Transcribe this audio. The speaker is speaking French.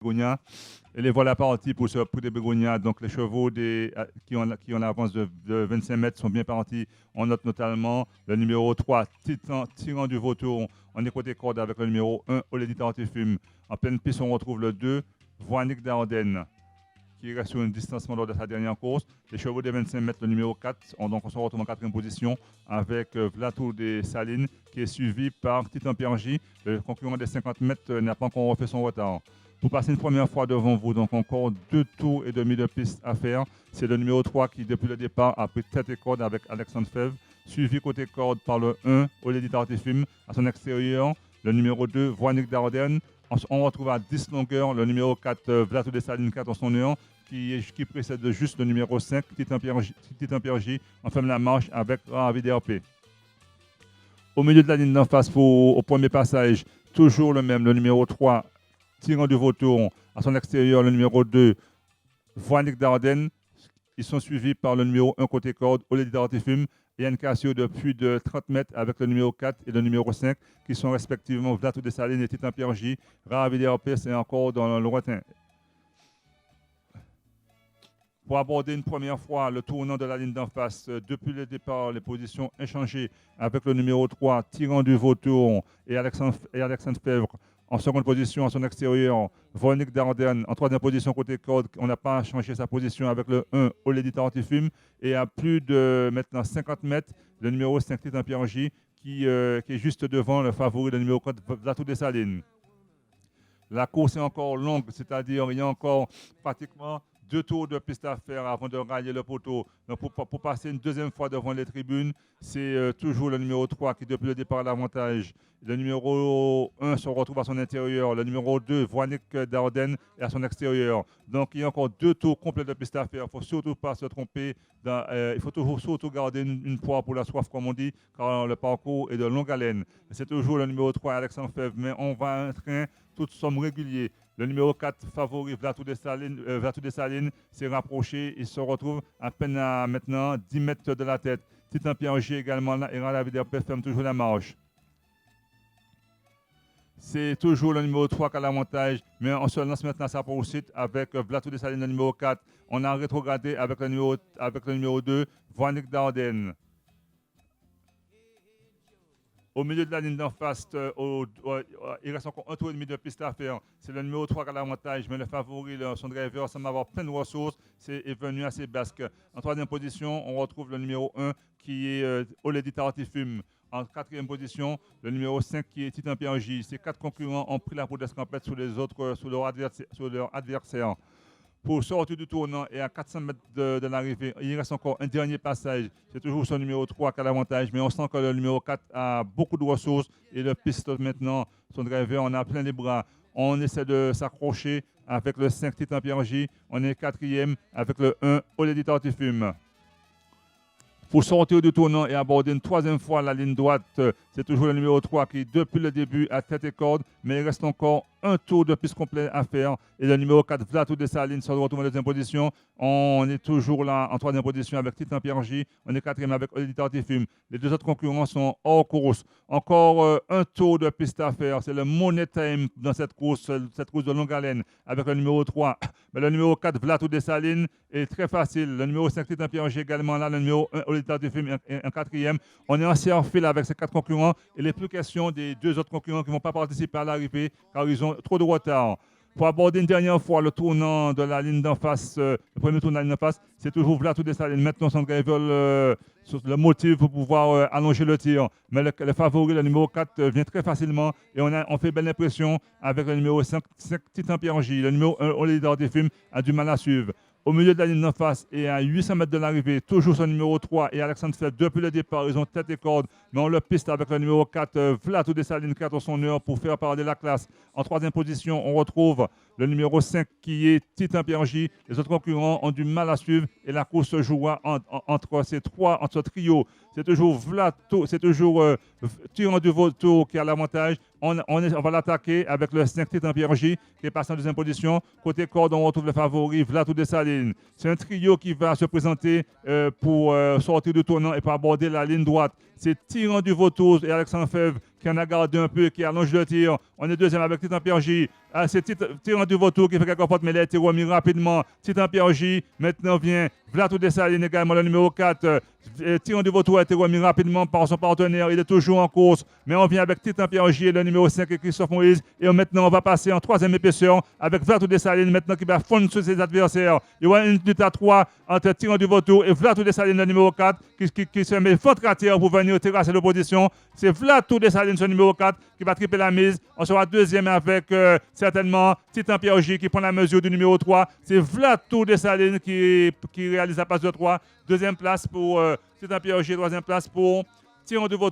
Bégonia. Et les voilà partis pour ce prix de Bégonia. Donc les chevaux qui ont l'avance de 25 mètres sont bien partis. On note notamment le numéro 3, Titan, Tyran du Vautour. On est côté corde avec le numéro 1, Olédie Tartifume. En pleine piste, on retrouve le 2, Voinique d'Ardenne, qui reste sur un distancement lors de sa dernière course. Les chevaux de 25 mètres, le numéro 4, donc on se retrouve en quatrième position avec Vlatour des Salines, qui est suivi par Titan Piergy. Le concurrent des 50 mètres n'a pas encore refait son retard. Pour passer une première fois devant vous, donc encore 2 tours et demi de piste à faire. C'est le numéro 3 qui, depuis le départ, a pris tête et corde avec Alexandre Fèvre, suivi côté corde par le 1, Olédie Tartifume. À son extérieur, le numéro 2, Voinique d'Ardenne. On retrouve à 10 longueurs le numéro 4, Vlatour des Salines, 4 en son heure, qui précède juste le numéro 5, Titan Piergy, enfin la marche avec Ravi DRP. Au milieu de la ligne d'en face, au premier passage, toujours le même, le numéro 3, Tyran du Vautour. À son extérieur, le numéro 2, Voinique d'Ardenne. Ils sont suivis par le numéro 1 côté corde, Olédie Tartifume, et Yann Cassio de plus de 30 mètres avec le numéro 4 et le numéro 5, qui sont respectivement Vlatour des Salines et Titan Piergy. Ravi DRP, c'est encore dans le lointain. Pour aborder une première fois le tournant de la ligne d'en face, depuis le départ, les positions échangées avec le numéro 3, Tyran du Vautour et Alexandre Fèvre. En seconde position, à son extérieur, Voinique d'Ardenne. En troisième position, côté corde, on n'a pas changé sa position avec le 1, Olédie Tartifume. Et à plus de maintenant 50 mètres, le numéro 5, Titan Piergy, qui est juste devant le favori, le numéro 4, Vlatour des Salines. La course est encore longue, c'est-à-dire il y a encore pratiquement 2 tours de piste à faire avant de rallier le poteau. Donc pour passer une deuxième fois devant les tribunes, c'est toujours le numéro 3 qui depuis le départ a l'avantage. Le numéro 1 se retrouve à son intérieur. Le numéro 2, Voinique d'Ardenne, est à son extérieur. Donc il y a encore 2 tours complets de piste à faire. Il ne faut surtout pas se tromper. Il faut toujours surtout garder une poire pour la soif, comme on dit, car le parcours est de longue haleine. C'est toujours le numéro 3, Alexandre Fèvre, mais on va un train, toutes sommes réguliers. Le numéro 4, favori, Vlatour des Salines, s'est rapproché. Il se retrouve à peine à maintenant 10 mètres de la tête. Titan Piergy également là, et Ravi DRP ferme toujours la marche. C'est toujours le numéro 3 qui a l'avantage, mais on se lance maintenant sa poursuite avec Vlatour des Salines, le numéro 4. On a rétrogradé avec le numéro 2, Voinique d'Ardenne. Au milieu de la ligne d'en face, il reste encore un tour et demi de piste à faire. C'est le numéro 3 qui a l'avantage, mais le favori, son driver, semble avoir plein de ressources. Est venu assez basque. En troisième position, on retrouve le numéro 1 qui est Olédie Tartifume. En quatrième position, le numéro 5 qui est Titan Piergy. Ces 4 concurrents ont pris la route d'escampette sur leur adversaire. Pour sortir du tournant et à 400 mètres de l'arrivée, il reste encore un dernier passage. C'est toujours son numéro 3 qui a l'avantage, mais on sent que le numéro 4 a beaucoup de ressources et le piste maintenant, son driver, on a plein les bras. On essaie de s'accrocher avec le 5 Titan Piergy. On est quatrième avec le 1 Olédie Tartifume. Pour sortir du tournant et aborder une troisième fois la ligne droite, c'est toujours le numéro 3 qui, depuis le début, a tête et corde, mais il reste encore un tour de piste complet à faire. Et le numéro 4, Vlatour des Salines, se retrouve en deuxième position. On est toujours là en troisième position avec Titan Piergy. On est quatrième avec Olédie Tartifume. Les deux autres concurrents sont hors course. Encore un tour de piste à faire. C'est le money time dans cette course de longue haleine avec le numéro 3. Mais le numéro 4, Vlatour des Salines, est très facile. Le numéro 5, Titan Piergy également là. Le numéro 1, Olédie Tartifume, en quatrième. On est en serre-fil avec ces 4 concurrents. Il n'est plus question des 2 autres concurrents qui ne vont pas participer à l'arrivée car ils ont trop de retard. Pour aborder une dernière fois le tournant de la ligne d'en face, le premier tournant de la ligne d'en face, c'est toujours Vlatour des Salines. Maintenant, son driver le motive pour pouvoir allonger le tir. Mais le favori, le numéro 4, vient très facilement et on fait belle impression avec le numéro 5 Titan Piergy. Le numéro 1, Olédie Tartifume, a du mal à suivre. Au milieu de la ligne d'en face et à 800 mètres de l'arrivée, toujours son numéro 3 et Alexandre Fèvre. Depuis le départ, ils ont tête et corde, mais on le piste avec le numéro 4, Vlatour des Salines, 4 en son heure pour faire parader la classe. En troisième position, on retrouve le numéro 5 qui est Titan Piergy. Les autres concurrents ont du mal à suivre et la course se jouera entre ce trio. C'est toujours Vlatour, c'est toujours Tyran du Vautour qui a l'avantage. On va l'attaquer avec le 5 Titan Piergy qui est passé en deuxième position. Côté corde, on retrouve le favori Vlatour des Salines. C'est un trio qui va se présenter pour sortir du tournant et pour aborder la ligne droite. C'est Tyran du Vautour et Alexandre Fèvre qui en a gardé un peu, qui allonge le tir. On est deuxième avec Titan Pierre J. C'est Tyran du Vautour qui fait quelques fautes, mais il a été remis rapidement. Titan Pierre J. Maintenant vient Vlato Dessalines également, le numéro 4. Tyran du Vautour a été remis rapidement par son partenaire. Il est toujours en course, mais on vient avec Titan Pierre J. Le numéro 5 Christophe Moïse. Et maintenant, on va passer en troisième épaisseur avec Vlato Dessalines maintenant qui va fondre sur ses adversaires. Il y aura une lutte à 3 entre Tyran du Vautour et Vlato Dessalines, le numéro 4, qui se met ventre à terre pour venir terrasser l'opposition. C'est Vlato Dessalines, son numéro 4, qui va tripler la mise. On sera deuxième avec certainement Titan Pierre J qui prend la mesure du numéro 3. C'est Vlato Dessalines qui réalise la passe de 3. Deuxième place pour Titan Pierre J, troisième place pour Tyran du Vautour.